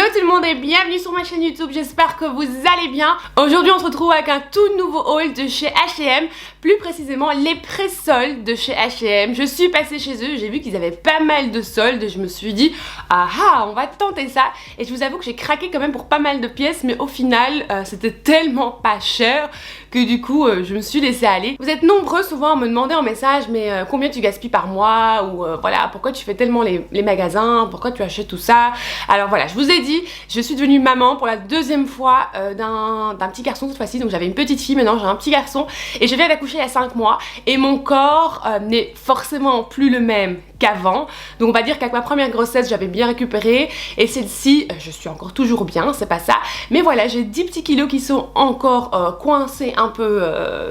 Hello tout le monde et bienvenue sur ma chaîne YouTube, j'espère que vous allez bien. Aujourd'hui on se retrouve avec un tout nouveau haul de chez H&M, plus précisément les pré-soldes de chez H&M. Je suis passée chez eux, j'ai vu qu'ils avaient pas mal de soldes et je me suis dit ah on va tenter ça. Et je vous avoue que j'ai craqué quand même pour pas mal de pièces, mais au final c'était tellement pas cher que du coup je me suis laissée aller. Vous êtes nombreux souvent à me demander en message mais combien tu gaspilles par mois, ou voilà, pourquoi tu fais tellement les magasins, pourquoi tu achètes tout ça. Alors voilà, je vous ai dit, je suis devenue maman pour la deuxième fois d'un petit garçon cette fois-ci. Donc j'avais une petite fille, maintenant j'ai un petit garçon et je viens d'accoucher il y a 5 mois et mon corps n'est forcément plus le même qu'avant. Donc on va dire qu'avec ma première grossesse j'avais bien récupéré et celle-ci je suis encore toujours bien, c'est pas ça, mais voilà, j'ai 10 petits kilos qui sont encore coincés un peu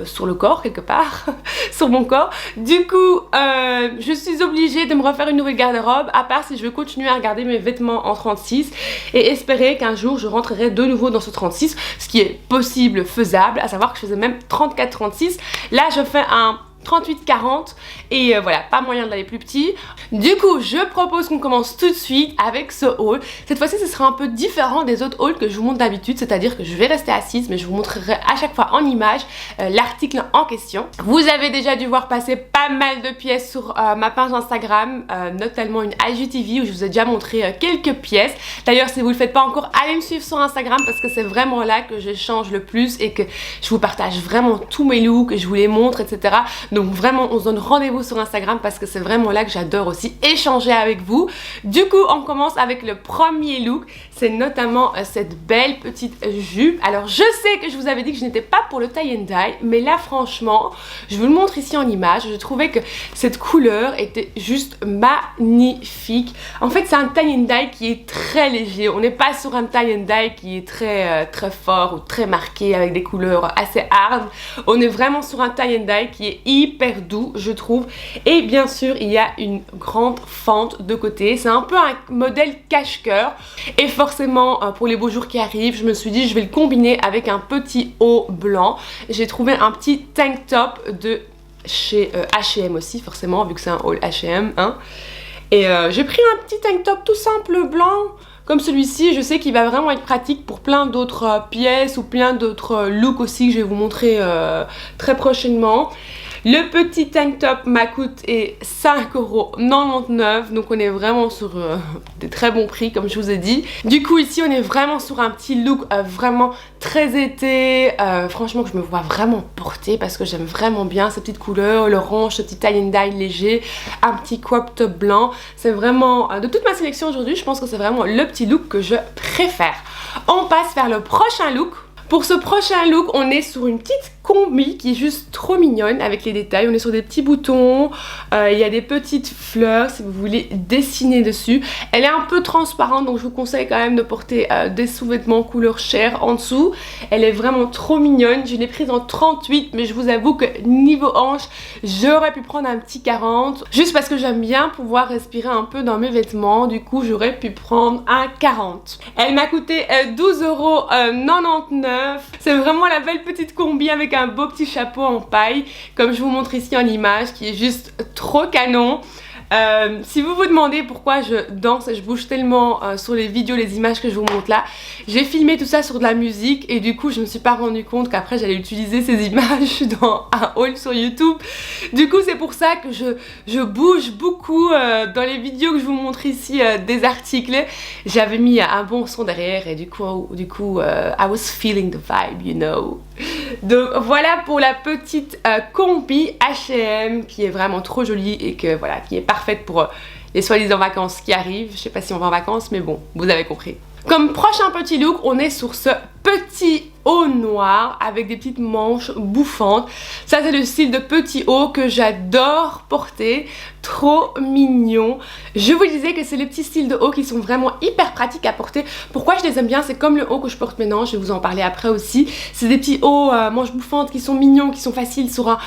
sur le corps quelque part sur mon corps. Du coup je suis obligée de me refaire une nouvelle garde-robe, à part si je veux continuer à regarder mes vêtements en 36 et espérer qu'un jour je rentrerai de nouveau dans ce 36, ce qui est possible, faisable, à savoir que je faisais même 34-36. Là je fais un 38-40 et voilà, pas moyen d'aller plus petit. Du coup je propose qu'on commence tout de suite avec ce haul. Cette fois-ci ce sera un peu différent des autres hauls que je vous montre d'habitude, c'est-à-dire que je vais rester assise mais je vous montrerai à chaque fois en image l'article en question. Vous avez déjà dû voir passer pas mal de pièces sur ma page Instagram, notamment une IGTV où je vous ai déjà montré quelques pièces. D'ailleurs si vous le faites pas encore, allez me suivre sur Instagram parce que c'est vraiment là que j'échange le plus et que je vous partage vraiment tous mes looks et je vous les montre, etc. Donc vraiment on se donne rendez-vous sur Instagram parce que c'est vraiment là que j'adore aussi échanger avec vous. Du coup on commence avec le premier look, c'est notamment cette belle petite jupe. Alors je sais que je vous avais dit que je n'étais pas pour le tie and dye, mais là franchement je vous le montre ici en image. Je trouvais que cette couleur était juste magnifique. En fait c'est un tie and dye qui est très léger, on n'est pas sur un tie and dye qui est très fort ou très marqué avec des couleurs assez hard. On est vraiment sur un tie and dye qui est hyper doux je trouve, et bien sûr il y a une grande fente de côté. C'est un peu un modèle cache-cœur et forcément pour les beaux jours qui arrivent je me suis dit je vais le combiner avec un petit haut blanc. J'ai trouvé un petit tank top de chez H&M aussi, forcément vu que c'est un haul H&M hein. Et j'ai pris un petit tank top tout simple blanc comme celui-ci. Je sais qu'il va vraiment être pratique pour plein d'autres pièces ou plein d'autres looks aussi que je vais vous montrer très prochainement. Le petit tank top m'a coûté 5,99 €, donc on est vraiment sur des très bons prix comme je vous ai dit. Du coup ici on est vraiment sur un petit look vraiment très été, franchement que je me vois vraiment porter parce que j'aime vraiment bien ces petites couleurs, l'orange, ce petit tie and dye léger, un petit crop top blanc. C'est vraiment, de toute ma sélection aujourd'hui, je pense que c'est vraiment le petit look que je préfère. On passe vers le prochain look. Pour ce prochain look, on est sur une petite combi qui est juste trop mignonne avec les détails. On est sur des petits boutons, il y a des petites fleurs si vous voulez dessiner dessus. Elle est un peu transparente donc je vous conseille quand même de porter des sous-vêtements couleur chair en dessous. Elle est vraiment trop mignonne. Je l'ai prise en 38 mais je vous avoue que niveau hanche j'aurais pu prendre un petit 40 juste parce que j'aime bien pouvoir respirer un peu dans mes vêtements. Du coup j'aurais pu prendre un 40. Elle m'a coûté 12,99 €. C'est vraiment la belle petite combi avec un beau petit chapeau en paille comme je vous montre ici en image qui est juste trop canon. Si vous vous demandez pourquoi je danse et je bouge tellement sur les vidéos, les images que je vous montre là, j'ai filmé tout ça sur de la musique et du coup je me suis pas rendu compte qu'après j'allais utiliser ces images dans un haul sur YouTube. Du coup c'est pour ça que je bouge beaucoup dans les vidéos que je vous montre ici des articles. J'avais mis un bon son derrière et du coup I was feeling the vibe, you know. Donc voilà pour la petite combi H&M qui est vraiment trop jolie et que voilà, qui est parfaite pour les soi-disant vacances qui arrivent. Je sais pas si on va en vacances mais bon, vous avez compris. Comme prochain petit look, on est sur ce petit haut noir avec des petites manches bouffantes. Ça c'est le style de petit haut que j'adore porter, trop mignon. Je vous disais que c'est les petits styles de haut qui sont vraiment hyper pratiques à porter. Pourquoi je les aime bien, c'est comme le haut que je porte maintenant, je vais vous en parler après aussi. C'est des petits hauts manches bouffantes qui sont mignons, qui sont faciles sur un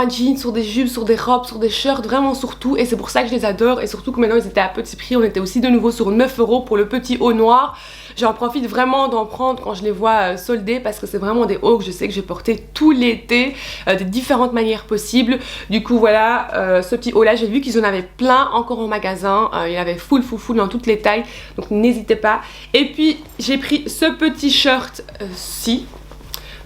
jean, sur des jupes, sur des robes, sur des shirts, vraiment sur tout, et c'est pour ça que je les adore. Et surtout que maintenant ils étaient à petit prix, on était aussi de nouveau sur 9 € pour le petit haut noir. j'en profite vraiment d'en prendre quand je les vois soldés parce que c'est vraiment des hauts que je sais que j'ai porté tout l'été de différentes manières possibles. Du coup voilà, ce petit haut là, j'ai vu qu'ils en avaient plein encore en magasin, il y avait full dans toutes les tailles, donc n'hésitez pas. Et puis j'ai pris ce petit shirt ci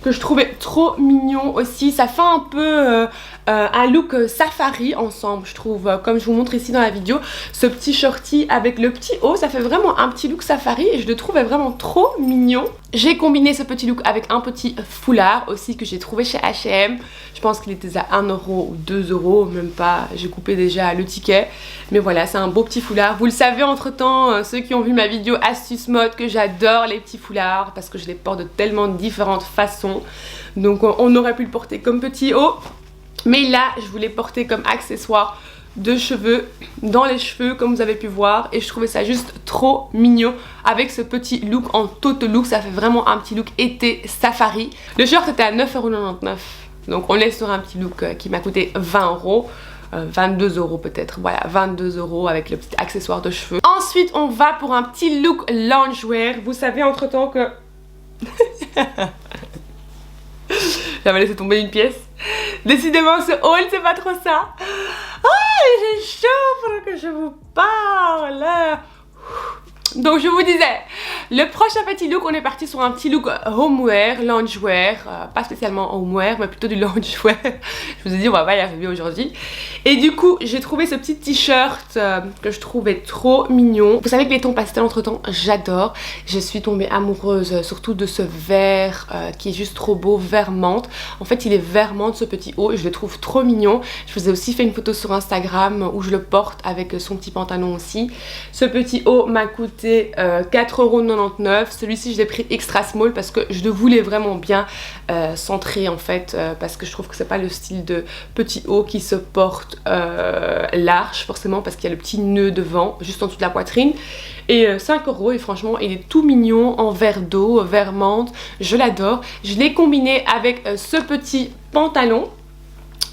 que je trouvais trop mignon aussi. Ça fait un peu un look safari ensemble, je trouve, comme je vous montre ici dans la vidéo. Ce petit shorty avec le petit haut, ça fait vraiment un petit look safari et je le trouvais vraiment trop mignon. J'ai combiné ce petit look avec un petit foulard aussi que j'ai trouvé chez H&M. Je pense qu'il était à 1€ ou 2€, même pas, j'ai coupé déjà le ticket. Mais voilà, c'est un beau petit foulard. Vous le savez entre temps, ceux qui ont vu ma vidéo astuce mode, que j'adore les petits foulards parce que je les porte de tellement différentes façons. Donc on aurait pu le porter comme petit haut. Mais là, je voulais porter comme accessoire de cheveux, dans les cheveux comme vous avez pu voir. Et je trouvais ça juste trop mignon avec ce petit look en toto look. Ça fait vraiment un petit look été safari. Le short était à 9,99€. Donc on est sur un petit look qui m'a coûté 20€. 22€ peut-être, voilà, 22€ avec le petit accessoire de cheveux. Ensuite on va pour un petit look loungewear. Vous savez entre temps que j'avais laissé tomber une pièce. Décidément ce haul c'est pas trop ça. Ah j'ai chaud pendant que je vous parle. Donc je vous disais, le prochain petit look, on est parti sur un petit look homeware, loungewear, pas spécialement homeware mais plutôt du loungewear. Je vous ai dit on va pas y arriver aujourd'hui. Et du coup j'ai trouvé ce petit t-shirt que je trouvais trop mignon. Vous savez que les tons pastels entre temps j'adore. Je suis tombée amoureuse surtout de ce vert qui est juste trop beau, vert menthe. En fait il est vert menthe ce petit haut et je le trouve trop mignon. Je vous ai aussi fait une photo sur Instagram où je le porte avec son petit pantalon aussi. Ce petit haut m'a coûté 4,99€. Celui-ci je l'ai pris extra small parce que je le voulais vraiment bien centré en fait, parce que je trouve que c'est pas le style de petit haut qui se porte large forcément parce qu'il y a le petit nœud devant juste en dessous de la poitrine. Et 5€ et franchement il est tout mignon en vert d'eau, vert menthe, je l'adore. Je l'ai combiné avec ce petit pantalon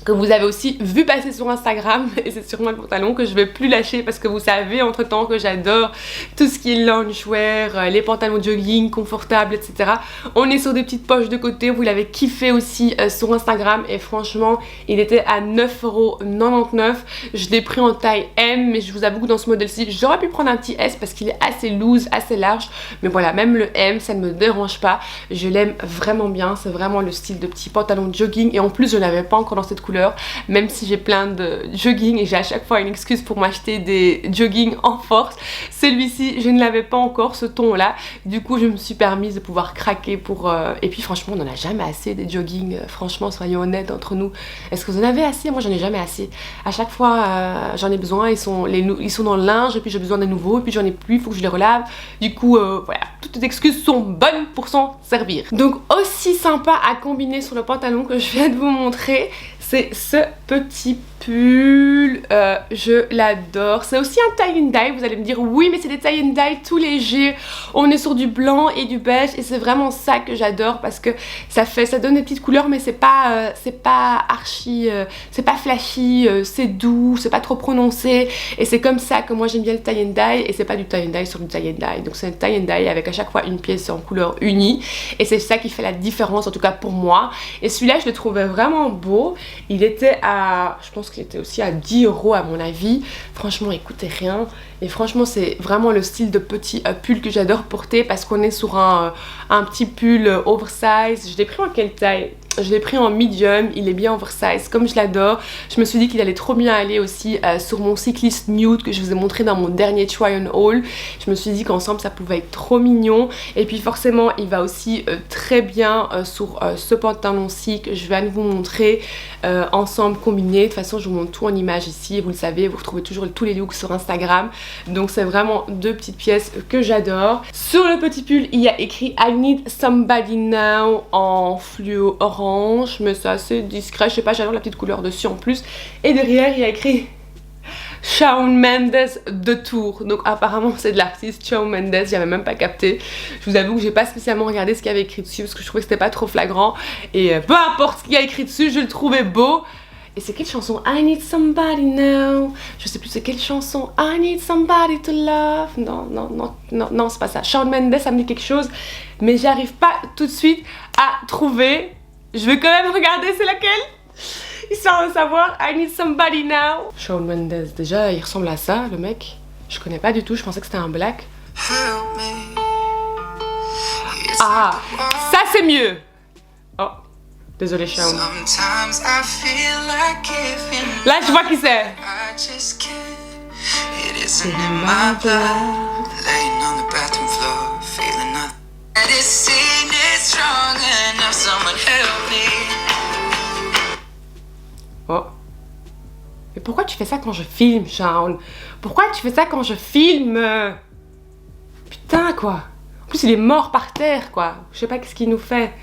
que vous avez aussi vu passer sur Instagram et c'est sûrement le pantalon que je vais plus lâcher parce que vous savez entre temps que j'adore tout ce qui est loungewear, les pantalons jogging confortables etc. On est sur des petites poches de côté, vous l'avez kiffé aussi sur Instagram et franchement il était à 9,99€. Je l'ai pris en taille M mais je vous avoue que dans ce modèle-ci j'aurais pu prendre un petit S parce qu'il est assez loose, assez large, mais voilà même le M ça ne me dérange pas, je l'aime vraiment bien, c'est vraiment le style de petit pantalon de jogging et en plus je l'avais pas encore dans cette couleur, même si j'ai plein de jogging et j'ai à chaque fois une excuse pour m'acheter des jogging en force. Celui-ci je ne l'avais pas encore ce ton là, du coup je me suis permise de pouvoir craquer pour et puis franchement on n'en a jamais assez des jogging, franchement soyons honnêtes entre nous. Est-ce que vous en avez assez? Moi j'en ai jamais assez. À chaque fois j'en ai besoin, ils sont dans le linge et puis j'ai besoin d'un nouveau et puis j'en ai plus, il faut que je les relave. Du coup voilà, toutes les excuses sont bonnes pour s'en servir. Donc aussi sympa à combiner sur le pantalon que je viens de vous montrer, c'est ce petit pull, je l'adore. C'est aussi un tie and dye, vous allez me dire oui mais c'est des tie and dye tout légers, on est sur du blanc et du beige et c'est vraiment ça que j'adore parce que ça donne des petites couleurs mais c'est pas archi, c'est pas flashy, c'est doux, c'est pas trop prononcé et c'est comme ça que moi j'aime bien le tie and dye et c'est pas du tie and dye sur du tie and dye, donc c'est un tie and dye avec à chaque fois une pièce en couleur unie et c'est ça qui fait la différence en tout cas pour moi. Et celui-là je le trouvais vraiment beau, il était à, je pense qu'il était aussi à 10€ à mon avis, franchement il coûtait rien et franchement c'est vraiment le style de petit pull que j'adore porter parce qu'on est sur un petit pull oversize. Je l'ai pris en quelle taille? Je l'ai pris en medium, il est bien oversize comme je l'adore. Je me suis dit qu'il allait trop bien aller aussi sur mon cycliste nude que je vous ai montré dans mon dernier try on haul. Je me suis dit qu'ensemble ça pouvait être trop mignon et puis forcément il va aussi très bien sur ce pantalon-ci que je viens de vous montrer ensemble combiné. De toute façon je vous montre tout en image ici, vous le savez, vous retrouvez toujours tous les looks sur Instagram. Donc c'est vraiment deux petites pièces que j'adore. Sur le petit pull il y a écrit I need somebody now en fluo orange, mais c'est assez discret, je sais pas, j'adore la petite couleur dessus en plus. Et derrière il y a écrit Shawn Mendes de Tours, donc apparemment c'est de l'artiste Shawn Mendes, j'avais même pas capté. Je vous avoue que j'ai pas spécialement regardé ce qu'il y avait écrit dessus parce que je trouvais que c'était pas trop flagrant et peu importe ce qu'il y a écrit dessus, je le trouvais beau. Et c'est quelle chanson? I need somebody now. Je sais plus c'est quelle chanson. I need somebody to love. Non, c'est pas ça. Shawn Mendes, ça me dit quelque chose. Mais j'arrive pas tout de suite à trouver. Je vais quand même regarder c'est laquelle. Histoire de savoir. I need somebody now. Shawn Mendes, déjà il ressemble à ça, le mec. Je connais pas du tout, je pensais que c'était un black. Ah, ça c'est mieux. Oh. Désolé, Shawn. Là, je vois qui c'est. Oh. Mais pourquoi tu fais ça quand je filme, Shawn? Pourquoi tu fais ça quand je filme? Putain, quoi. En plus, il est mort par terre, quoi. Je sais pas qu'est-ce qu'il nous fait.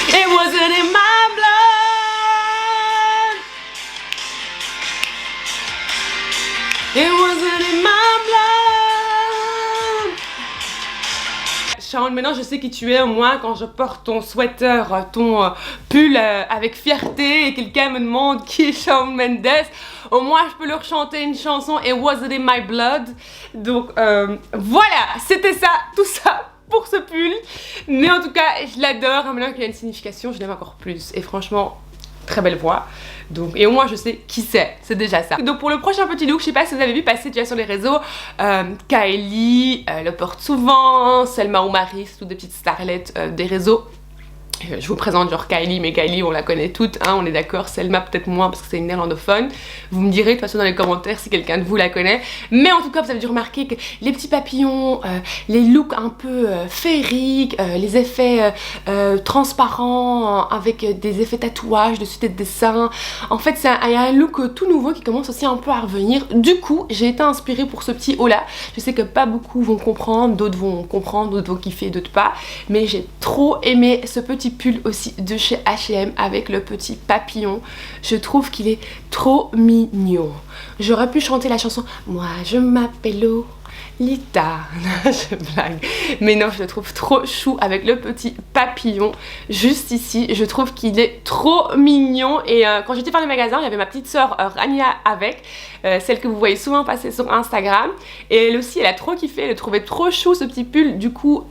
It wasn't in my blood. It wasn't in my blood. Shawn, maintenant je sais qui tu es. Au moins quand je porte ton sweater, ton pull avec fierté et quelqu'un me demande qui est Shawn Mendes, au moins je peux leur chanter une chanson It wasn't in my blood. Donc voilà, c'était ça, tout ça pour ce pull. Mais en tout cas, je l'adore. Maintenant qu'il y a une signification, je l'aime encore plus. Et franchement, très belle voix. Donc, et au moins je sais qui c'est déjà ça. Donc pour le prochain petit look, je sais pas si vous avez vu passer déjà sur les réseaux, Kylie le porte souvent, Selma Omaris, toutes des petites starlettes des réseaux. Je vous présente genre Kylie, mais Kylie on la connaît toutes, hein, on est d'accord. Selma peut-être moins parce que c'est une néerlandophone. Vous me direz de toute façon dans les commentaires si quelqu'un de vous la connaît. Mais en tout cas vous avez dû remarquer que les petits papillons, les looks un peu féeriques, les effets transparents avec des effets tatouages dessus des dessins. En fait il y a un look tout nouveau qui commence aussi un peu à revenir. Du coup j'ai été inspirée pour ce petit haut là. Je sais que pas beaucoup vont comprendre, d'autres vont comprendre, d'autres vont kiffer, d'autres pas. Mais j'ai trop aimé ce petit pull aussi de chez H&M avec le petit papillon. Je trouve qu'il est trop mignon. J'aurais pu chanter la chanson Moi je m'appelle Lita. Je blague. Mais non, je le trouve trop chou avec le petit papillon juste ici. Je trouve qu'il est trop mignon. Et quand j'étais faire le magasin, il y avait ma petite soeur Rania avec, celle que vous voyez souvent passer sur Instagram. Et elle aussi, elle a trop kiffé. Elle le trouvait trop chou ce petit pull. Du coup,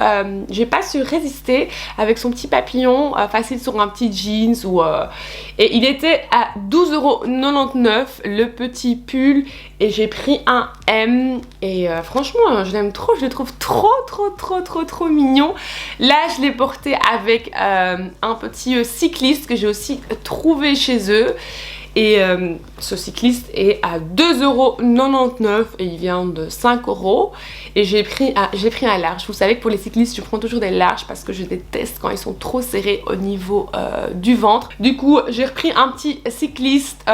j'ai pas su résister avec son petit papillon facile sur un petit jeans. Et il était à 12,99€ le petit pull. Et j'ai pris un M. Et franchement, je l'aime trop, je le trouve trop mignon. Là je l'ai porté avec un petit cycliste que j'ai aussi trouvé chez eux. Et ce cycliste est à 2,99€ et il vient de 5€. Et j'ai pris un large. Vous savez que pour les cyclistes je prends toujours des larges parce que je déteste quand ils sont trop serrés au niveau du ventre. Du coup j'ai repris un petit cycliste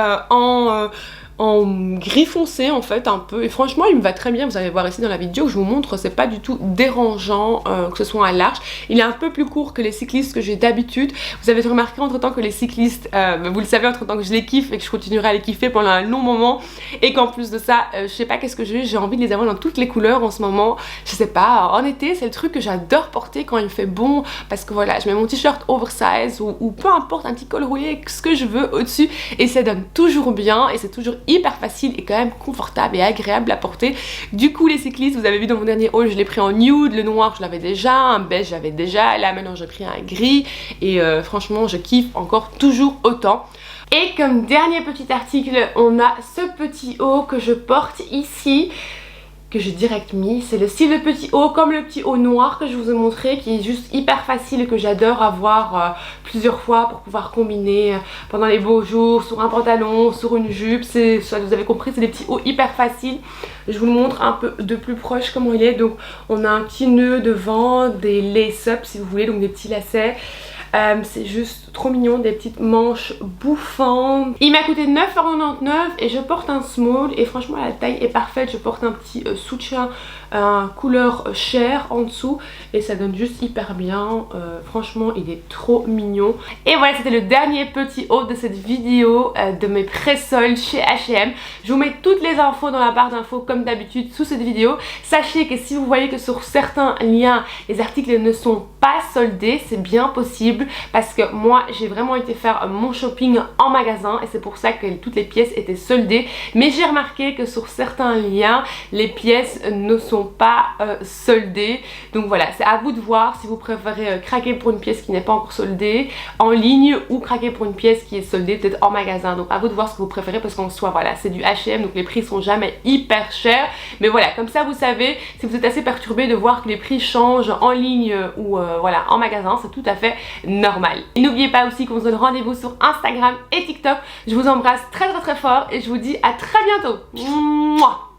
en gris foncé en fait un peu, et franchement il me va très bien. Vous allez voir ici dans la vidéo que je vous montre, c'est pas du tout dérangeant que ce soit un large. Il est un peu plus court que les cyclistes que j'ai d'habitude. Vous avez remarqué entre temps que les cyclistes, vous le savez entre temps que je les kiffe et que je continuerai à les kiffer pendant un long moment, et qu'en plus de ça je sais pas qu'est-ce que j'ai envie de les avoir dans toutes les couleurs en ce moment. Je sais pas, en été c'est le truc que j'adore porter quand il fait bon, parce que voilà je mets mon t-shirt oversize ou peu importe, un petit col roulé, ce que je veux au dessus, et ça donne toujours bien et c'est toujours hyper facile et quand même confortable et agréable à porter. Du coup les cyclistes, vous avez vu dans mon dernier haul, je l'ai pris en nude, le noir je l'avais déjà, un beige j'avais déjà, là maintenant j'ai pris un gris et franchement je kiffe encore toujours autant. Et comme dernier petit article, on a ce petit haut que je porte ici, que j'ai direct mis. C'est le style de petit haut comme le petit haut noir que je vous ai montré, qui est juste hyper facile et que j'adore avoir plusieurs fois pour pouvoir combiner pendant les beaux jours, sur un pantalon, sur une jupe. Vous avez compris, c'est des petits hauts hyper faciles. Je vous le montre un peu de plus proche comment il est. Donc on a un petit nœud devant, des lace-up si vous voulez, donc des petits lacets. C'est juste trop mignon, des petites manches bouffantes. Il m'a coûté 9,99€ et je porte un small et franchement la taille est parfaite. Je porte un petit soutien couleur chair en dessous et ça donne juste hyper bien. Franchement il est trop mignon. Et voilà, c'était le dernier petit haul de cette vidéo de mes pré-soldes chez H&M. Je vous mets toutes les infos dans la barre d'infos comme d'habitude sous cette vidéo. Sachez que si vous voyez que sur certains liens les articles ne sont pas soldés, c'est bien possible. disponible parce que moi j'ai vraiment été faire mon shopping en magasin et c'est pour ça que toutes les pièces étaient soldées, mais j'ai remarqué que sur certains liens les pièces ne sont pas soldées. Donc voilà, c'est à vous de voir si vous préférez craquer pour une pièce qui n'est pas encore soldée en ligne ou craquer pour une pièce qui est soldée peut-être en magasin. Donc à vous de voir ce que vous préférez parce qu'en soi voilà, c'est du H&M, donc les prix sont jamais hyper chers, mais voilà, comme ça vous savez, si vous êtes assez perturbé de voir que les prix changent en ligne ou voilà en magasin, c'est tout à fait normal. Et n'oubliez pas aussi qu'on se donne rendez-vous sur Instagram et TikTok. Je vous embrasse très très très fort et je vous dis à très bientôt. Mouah.